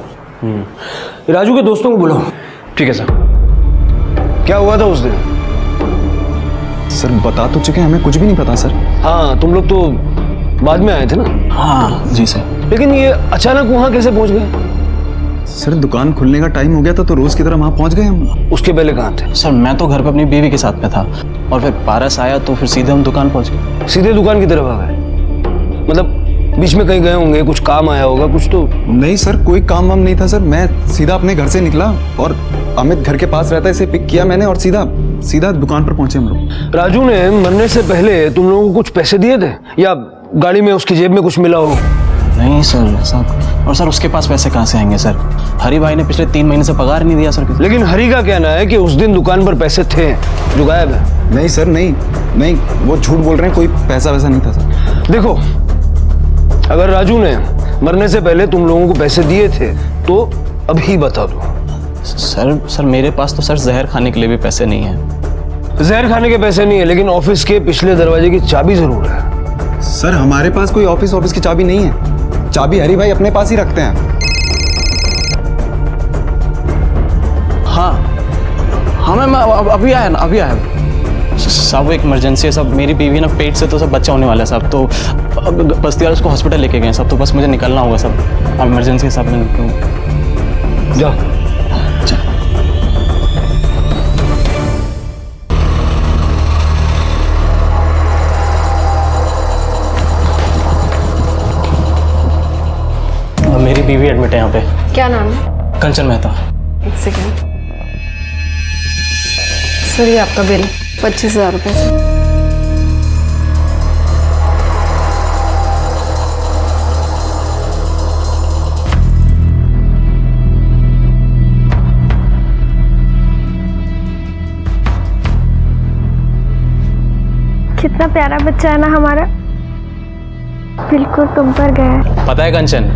[SPEAKER 10] राजू के दोस्तों को बुलाओ।
[SPEAKER 4] ठीक है सर।
[SPEAKER 10] क्या हुआ था उस दिन?
[SPEAKER 6] सर बता तो चुके, हमें कुछ भी नहीं पता सर।
[SPEAKER 10] हाँ तुम लोग तो बाद में आए थे ना?
[SPEAKER 12] हाँ जी सर।
[SPEAKER 10] लेकिन ये अचानक वहां कैसे पहुंच गए?
[SPEAKER 6] सर दुकान खुलने का टाइम हो गया था तो रोज की तरह वहां पहुंच गए हम।
[SPEAKER 10] उसके पहले कहाँ थे?
[SPEAKER 12] सर मैं तो घर पे अपनी बीवी के साथ में था और फिर पारस आया तो फिर सीधे हम दुकान पहुंच गए।
[SPEAKER 10] सीधे दुकान की तरफ आ गए? मतलब बीच में कहीं गए होंगे, कुछ काम आया होगा कुछ तो?
[SPEAKER 6] नहीं सर कोई काम वाम नहीं था सर, मैं सीधा अपने घर से निकला और अमित घर के पास रहता है, इसे पिक किया मैंने और सीधा दुकान पर पहुंचे हम लोग।
[SPEAKER 10] राजू ने मरने से पहले तुम लोगों को कुछ पैसे दिए थे या गाड़ी में उसकी जेब में कुछ मिला हो?
[SPEAKER 12] नहीं सर, और सर उसके पास पैसे कहाँ से आएंगे सर? हरी भाई ने पिछले 3 महीने से पगार नहीं दिया सर।
[SPEAKER 10] लेकिन हरी का कहना है कि उस दिन दुकान पर पैसे थे जो गायब है।
[SPEAKER 6] नहीं सर नहीं वो झूठ बोल रहे हैं, कोई पैसा वैसा नहीं था सर।
[SPEAKER 10] देखो अगर राजू ने मरने से पहले तुम लोगों को पैसे दिए थे तो अभी बता दो।
[SPEAKER 12] सर मेरे पास तो सर जहर खाने के लिए भी पैसे नहीं है।
[SPEAKER 10] जहर खाने के पैसे नहीं है, लेकिन ऑफिस के पिछले दरवाजे की चाबी जरूर है।
[SPEAKER 6] सर हमारे पास कोई ऑफिस की चाबी नहीं है, चाबी हरी भाई अपने पास ही रखते हैं।
[SPEAKER 12] हाँ मैं अभी आया साहब, एक इमरजेंसी है सब, मेरी बीवी ना पेट से तो सब बच्चा होने वाला है साहब, तो बस्ती वाले उसको हॉस्पिटल लेके गए सब, तो बस मुझे निकलना होगा सब, अब इमरजेंसी है साहब। मैं
[SPEAKER 10] जाओ।
[SPEAKER 12] मेरी बीवी एडमिट है यहाँ पे।
[SPEAKER 9] क्या नाम है?
[SPEAKER 12] कंचन मेहता।
[SPEAKER 9] एक सेकेंड सर, ये आपका बिल 25,000 रुपये।
[SPEAKER 19] कितना प्यारा बच्चा है ना हमारा, बिल्कुल तुम पर गया।
[SPEAKER 12] पता है कंचन,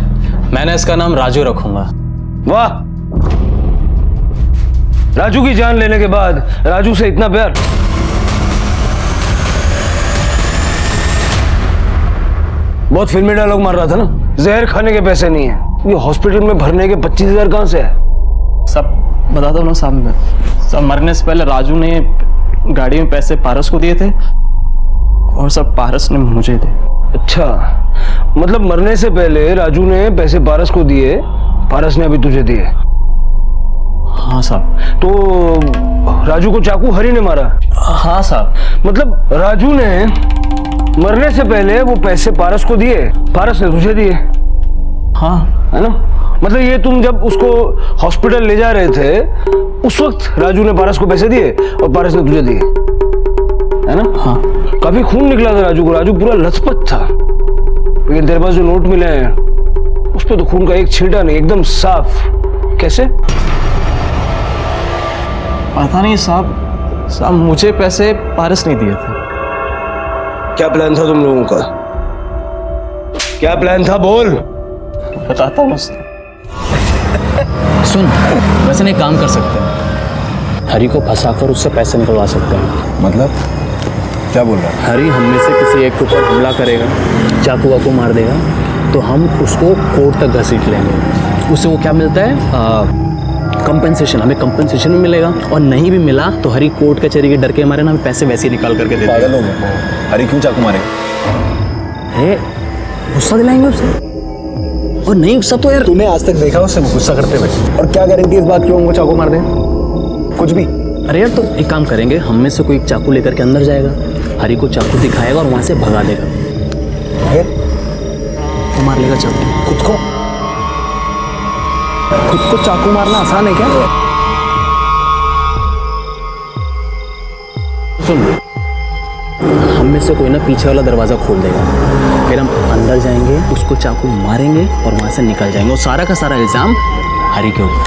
[SPEAKER 12] मैंने इसका नाम राजू रखूंगा।
[SPEAKER 10] वाह, राजू की जान लेने के बाद राजू से इतना प्यार। बहुत फिल्मी डायलॉग मार रहा था ना, जहर खाने के पैसे नहीं है, ये हॉस्पिटल में भरने के 25,000 कहां से है?
[SPEAKER 12] सब बता दो ना साहब, सब मरने से पहले राजू ने गाड़ी में पैसे पारस को दिए थे और सब पारस ने मुझे दे।
[SPEAKER 10] अच्छा, मतलब मरने से पहले राजू ने पैसे पारस को दिए, पारस ने अभी तुझे दिए।
[SPEAKER 12] हाँ साहब।
[SPEAKER 10] तो राजू को चाकू हरी ने मारा?
[SPEAKER 12] हाँ साहब।
[SPEAKER 10] मतलब राजू ने मरने से पहले वो पैसे पारस को दिए, पारस ने तुझे दिए।
[SPEAKER 12] हाँ,
[SPEAKER 10] है ना? मतलब ये तुम जब उसको हॉस्पिटल ले जा रहे थे उस वक्त राजू ने पारस को पैसे दिए और पारस ने तुझे दिए, है ना?
[SPEAKER 12] हाँ।
[SPEAKER 10] काफी खून निकला था राजू को, राजू पूरा लथपथ था, लेकिन तेरे पास जो नोट मिले हैं उस पे तो खून का एक छींटा नहीं, एकदम साफ। कैसे?
[SPEAKER 12] पता नहीं साहब, मुझे पैसे पारस नहीं दिए थे।
[SPEAKER 10] क्या प्लान था तुम लोगों का? क्या प्लान था, बोल।
[SPEAKER 12] बताता हूँ।
[SPEAKER 16] सुन, वैसे नहीं काम कर सकते हैं, हरी को फंसाकर उससे पैसे निकलवा सकते हैं।
[SPEAKER 6] मतलब क्या बोल रहा है?
[SPEAKER 16] हरी हम में से किसी एक के ऊपर हमला करेगा, चाकू वाकू मार देगा, तो हम उसको कोर्ट तक घसीट लेंगे। उससे वो क्या मिलता है? कंपेंसेशन, हमें कंपेंसेशन भी मिलेगा, और नहीं भी मिला तो हरी कोर्ट कचहरी के डर के मारे ना हमें पैसे वैसे ही निकाल करके दे देगा।
[SPEAKER 6] पागल हो गया? हरी क्यों चाकू मारेगा?
[SPEAKER 16] गुस्सा दिलाएंगे उसे। और नहीं गुस्सा तो यार,
[SPEAKER 6] तूने आज तक देखा उसे गुस्सा करते हुए? और क्या गारंटी इस बात की वो चाकू मार दे? कुछ भी।
[SPEAKER 16] अरे यार, तो एक काम करेंगे, हम में से कोई एक चाकू लेकर के अंदर जाएगा, हरी को चाकू दिखाएगा और वहां से भगा देगा।
[SPEAKER 12] वो मार लेगा चाकू।
[SPEAKER 6] खुद को? खुद को चाकू मारना आसान है क्या?
[SPEAKER 16] सुन, हम में से कोई ना पीछे वाला दरवाजा खोल देगा, फिर हम अंदर जाएंगे, उसको चाकू मारेंगे और वहां से निकल जाएंगे, और सारा का सारा इल्जाम हरी के ऊपर।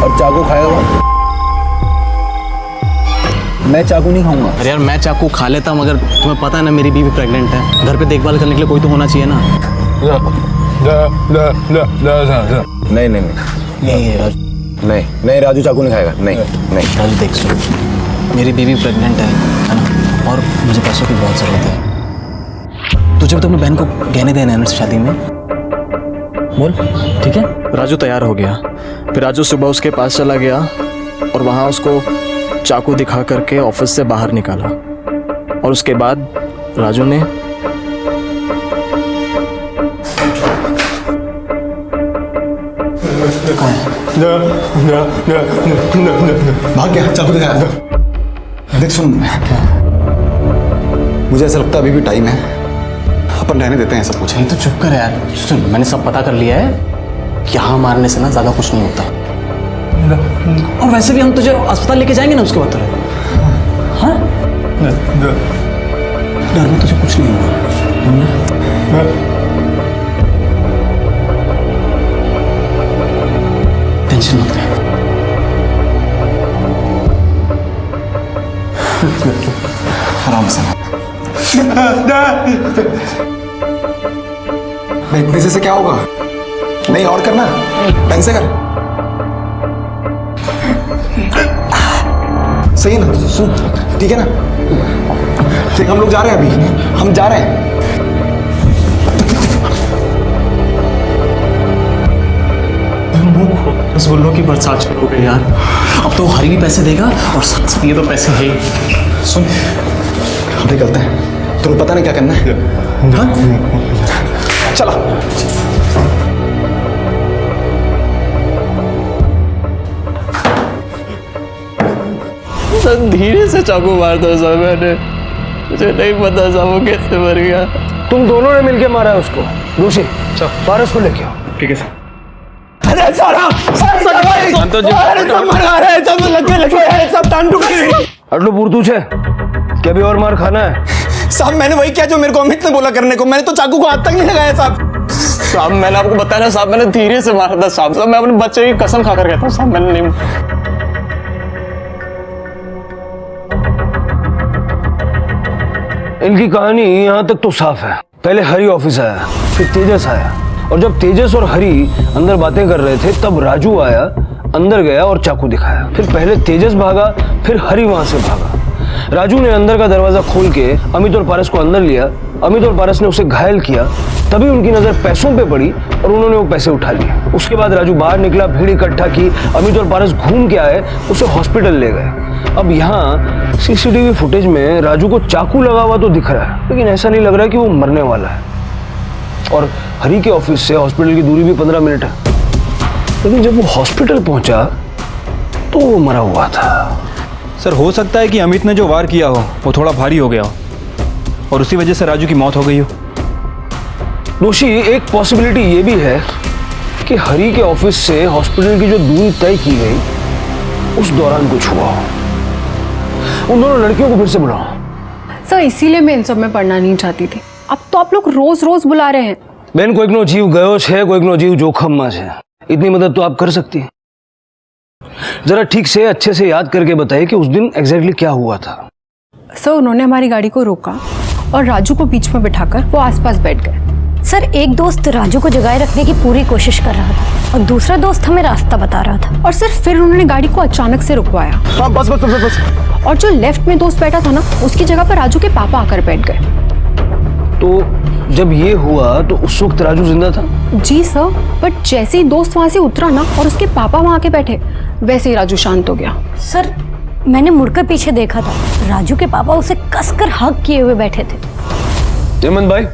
[SPEAKER 6] और चाकू खाएगा वो? मैं चाकू नहीं खाऊंगा।
[SPEAKER 12] अरे यार, मैं चाकू खा लेता हूँ, मगर तुम्हें पता है ना मेरी बीवी प्रेग्नेंट है, घर पे देखभाल करने के लिए कोई तो होना चाहिए ना।
[SPEAKER 6] नहीं नहीं नहीं
[SPEAKER 12] राजू,
[SPEAKER 6] नहीं राजू चाकू नहीं खाएगा। नहीं नहीं
[SPEAKER 12] राजू देख, सुन, मेरी बीवी प्रेग्नेंट है ना, और मुझे पैसों की बहुत ज़रूरत है। तुझे तो अपनी बहन को गहने देने हैं ना शादी में, बोल, ठीक है? राजू तैयार हो गया, फिर राजू सुबह उसके पास चला गया और वहाँ उसको चाकू दिखा करके ऑफिस से बाहर निकाला, और उसके बाद राजू ने
[SPEAKER 6] भाग गया, चाकू दिखाया। देख सुन, मुझे ऐसा लगता है अभी भी टाइम है, अपन रहने देते हैं सब कुछ।
[SPEAKER 12] नहीं तो चुप कर यार। सुन, मैंने सब पता कर लिया है कि यहाँ मारने से ना ज़्यादा कुछ नहीं होता, और वैसे भी हम तुझे अस्पताल लेके जाएंगे ना उसके बाद। हाँ, डर में तुझे कुछ नहीं होगा। टेंशन मत ले।
[SPEAKER 6] आराम से। इतने से क्या होगा? नहीं, और करना, ढंग से कर। सही है ना? सुन, ठीक है ना? ठीक, हम लोग जा रहे हैं, अभी हम जा रहे हैं।
[SPEAKER 12] रसगुल्लों की बरसात शुरू हो गई यार। अब तो हरी भी पैसे देगा और साथ ये तो पैसे है ही।
[SPEAKER 6] सुन, हम निकलते हैं, तुम्हें पता नहीं क्या करना है? हाँ? चलो।
[SPEAKER 12] सर धीरे से चाकू मार दो सर, मैंने, मुझे नहीं पता सर वो कैसे मर गया।
[SPEAKER 10] तुम दोनों ने मिलके मारा है उसको। दोषी पारस को लेके आओ।
[SPEAKER 12] ठीक है सर।
[SPEAKER 10] क्या भी और मार खाना है?
[SPEAKER 12] साहब मैंने वही किया जो मेरे को अमित ने बोला करने को, मैंने तो चाकू को हाथ तक नहीं लगाया साहब। साहब मैंने आपको बताया ना साहब, मैंने धीरे से मारा था साहब, मैं अपने बच्चे की कसम खाकर कहता हूँ साहब, मैंने नहीं।
[SPEAKER 10] इनकी कहानी यहाँ तक तो साफ है। पहले हरी ऑफिस आया, फिर तेजस आया, और जब तेजस और हरी अंदर बातें कर रहे थे तब राजू आया, अंदर गया और चाकू दिखाया। फिर पहले तेजस भागा, फिर हरी वहां से भागा। राजू ने अंदर का दरवाजा खोल के अमित और पारस को अंदर लिया अमित और पारस ने उसे घायल किया, तभी उनकी नजर पैसों पे पड़ी और उन्होंने वो पैसे उठा लिए। उसके बाद राजू बाहर निकला, भीड़ इकट्ठा की, अमित और पारस घूम के आए, उसे हॉस्पिटल ले गए। अब यहाँ सीसीटीवी फुटेज में राजू को चाकू लगा हुआ तो दिख रहा है, लेकिन ऐसा नहीं लग रहा कि वो मरने वाला है। और हरी के ऑफिस से हॉस्पिटल की दूरी भी 15 मिनट है, लेकिन जब वो हॉस्पिटल पहुंचा तो वो मरा हुआ था।
[SPEAKER 4] सर हो सकता है कि अमित ने जो वार किया हो वो थोड़ा भारी हो गया हो और उसी वजह से राजू की मौत हो गई हो।
[SPEAKER 10] दोषी, एक पॉसिबिलिटी ये भी है कि हरी के ऑफिस से हॉस्पिटल की जो दूरी तय की गई उस दौरान कुछ हुआ हो। उन दोनों लड़कियों को फिर से बुलाओ।
[SPEAKER 9] सर इसीलिए मैं इन सब में पढ़ना नहीं चाहती थी। अब तो आप लोग रोज रोज बुला रहे हैं।
[SPEAKER 10] बेन, कोई नो जीव गयो छे, कोई नो जीव जोखम में है। इतनी मदद तो आप कर सकती हैं। जरा ठीक से अच्छे से याद करके बताइए कि उस दिन एग्जैक्टली क्या हुआ था।
[SPEAKER 9] सर उन्होंने हमारी गाड़ी को रोका और राजू को बीच में बिठाकर वो आसपास बैठ गए।
[SPEAKER 2] सर एक दोस्त राजू को जगाए रखने की पूरी कोशिश कर रहा था और दूसरा दोस्त हमें रास्ता बता रहा था।
[SPEAKER 9] और सर फिर उन्होंने गाड़ी को अचानक से रुकवाया।
[SPEAKER 14] हाँ बस बस बस बस।
[SPEAKER 9] और जो लेफ्ट में दोस्त बैठा था ना, उसकी जगह पर राजू के पापा आकर बैठ गए।
[SPEAKER 10] तो जब ये हुआ तो उस वक्त राजू जिंदा था?
[SPEAKER 9] जी सर, बट जैसे ही दोस्त वहां से उतरा ना और उसके पापा वहां के बैठे, वैसे ही राजू शांत हो गया।
[SPEAKER 2] सर मैंने मुड़कर पीछे देखा था, राजू के पापा उसे कसकर हग किए हुए बैठे थे।
[SPEAKER 10] हेमंत भाई,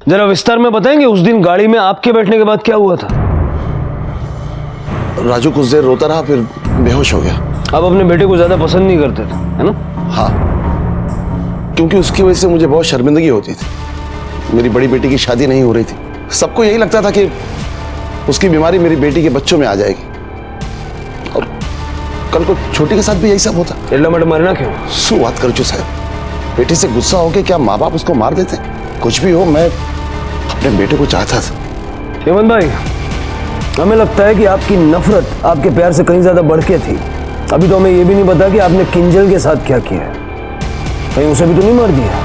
[SPEAKER 10] जरा विस्तार में बताएंगे उस दिन गाड़ी में आपके बैठने के बाद क्या हुआ था?
[SPEAKER 11] राजू कुछ देर रोता रहा, फिर बेहोश हो गया।
[SPEAKER 10] आप अपने बेटे को ज्यादा पसंद नहीं करते थे, है ना?
[SPEAKER 11] हाँ, क्योंकि उसकी वजह से मुझे बहुत शर्मिंदगी होती थी। मेरी बड़ी बेटी की शादी नहीं हो रही थी। सबको यही लगता था कि उसकी बीमारी मेरी बेटी के बच्चों में आ जाएगी, और कल को छोटी के साथ भी यही सब होता।
[SPEAKER 10] एडला मट मरना क्यों?
[SPEAKER 11] शू बात कर चु साहब, बेटी से गुस्सा होके क्या माँ बाप उसको मार देते? कुछ भी हो, मैं अपने बेटे को चाहता था।
[SPEAKER 10] हेमंत भाई, हमें लगता है कि आपकी नफरत आपके प्यार से कहीं ज्यादा बढ़ के थी। अभी तो हमें यह भी नहीं पता कि आपने किंजल के साथ क्या किया है। कहीं उसे भी तो नहीं मार दिया?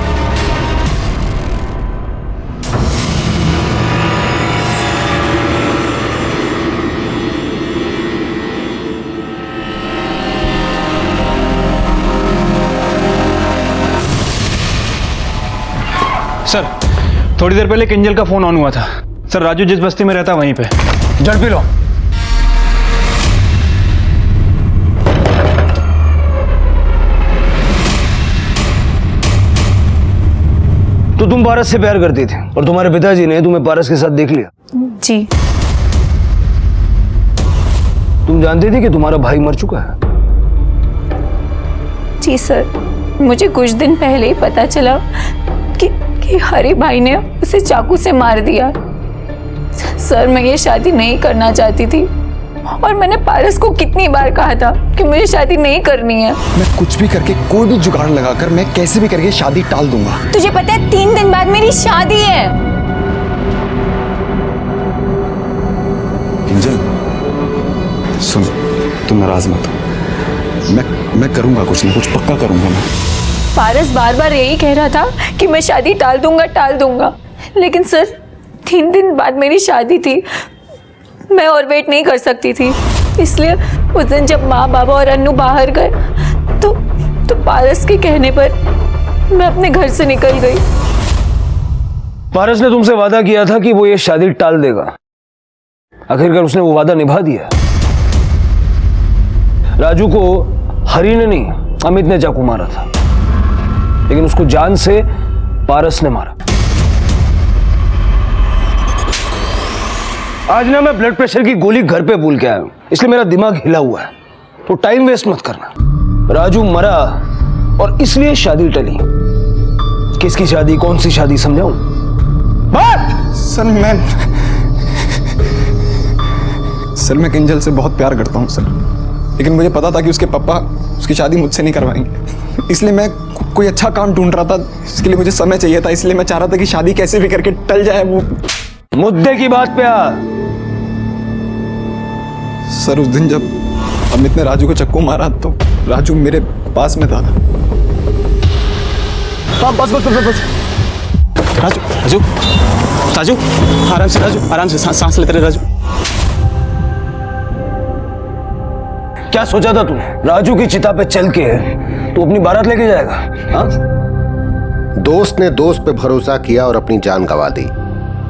[SPEAKER 4] सर थोड़ी देर पहले किंजल का फोन ऑन हुआ था। सर राजू जिस बस्ती में रहता वहीं पे।
[SPEAKER 10] जड़ पी लो। तो तुम पारस से प्यार करती थी और तुम्हारे पिताजी ने तुम्हें पारस के साथ देख लिया?
[SPEAKER 8] जी।
[SPEAKER 10] तुम जानती थी कि तुम्हारा भाई मर चुका है?
[SPEAKER 8] जी सर, मुझे कुछ दिन पहले ही पता चला कि हरी भाई ने उसे चाकू से मार दिया। सर मैं ये शादी नहीं करना चाहती थी और मैंने पारस को कितनी बार कहा था कि मुझे शादी नहीं करनी है।
[SPEAKER 6] मैं कुछ भी करके, कोई भी जुगाड़ लगाकर, मैं कैसे भी करके शादी टाल दूंगा।
[SPEAKER 8] तुझे पता है 3 दिन बाद मेरी शादी है।
[SPEAKER 6] किंजल सुन, तुम नाराज मत हो। मैं करूंगा कुछ ना कुछ, पक्का करूंगा मैं।
[SPEAKER 8] पारस बार बार यही कह रहा था कि मैं शादी टाल दूंगा, लेकिन सर 3 दिन बाद मेरी शादी थी। मैं और वेट नहीं कर सकती थी, इसलिए उस दिन जब माँ बाबा और अन्नू बाहर गए तो पारस के कहने पर मैं अपने घर से निकल गई।
[SPEAKER 10] पारस ने तुमसे वादा किया था कि वो ये शादी टाल देगा। आखिरकार उसने वो वादा निभा दिया। राजू को हरी ने नहीं, अमित ने चाकू मारा था, लेकिन उसको जान से पारस ने मारा। आज ना मैं ब्लड प्रेशर की गोली घर पे भूल के आया हूं, इसलिए मेरा दिमाग हिला हुआ है। तो टाइम वेस्ट मत करना। राजू मरा और इसलिए शादी टली। किसकी शादी, कौन सी शादी, समझाऊं? बात
[SPEAKER 6] सर मैं किंजल से बहुत प्यार करता हूं सर, लेकिन मुझे पता था कि उसके पापा उसकी शादी मुझसे नहीं करवाएंगे। इसलिए मैं कोई अच्छा काम ढूंढ रहा था, इसके लिए मुझे समय चाहिए था। इसलिए मैं चाह रहा था कि शादी कैसे भी करके टल जाए। वो
[SPEAKER 10] मुद्दे की बात पे आ।
[SPEAKER 6] सर उस दिन जब अमित ने राजू को चक्कू मारा तो राजू मेरे पास में था।
[SPEAKER 12] हाँ बस बस बस बस। राजू राजू राजू आराम से सांस लेते रहे। राजू
[SPEAKER 10] क्या सोचा था तू? राजू की चिता पे चल के तू अपनी बारात लेके जाएगा? हाँ?
[SPEAKER 3] दोस्त ने दोस्त पे भरोसा किया और अपनी जान गंवा दी।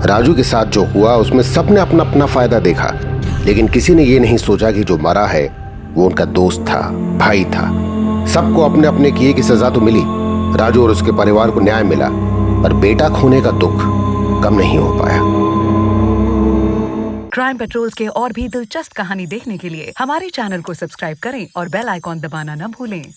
[SPEAKER 3] राजू के साथ जो हुआ उसमें सबने अपना अपना फायदा देखा, लेकिन किसी ने ये नहीं सोचा कि जो मरा है वो उनका दोस्त था, भाई था। सबको अपने अपने किए की सजा तो मिली, राजू और उसके परिवार को न्याय मिला, पर बेटा खोने का दुख कम नहीं हो पाया।
[SPEAKER 20] क्राइम पेट्रोल्स के और भी दिलचस्प कहानी देखने के लिए हमारे चैनल को सब्सक्राइब करें और बेल आइकॉन दबाना न भूलें।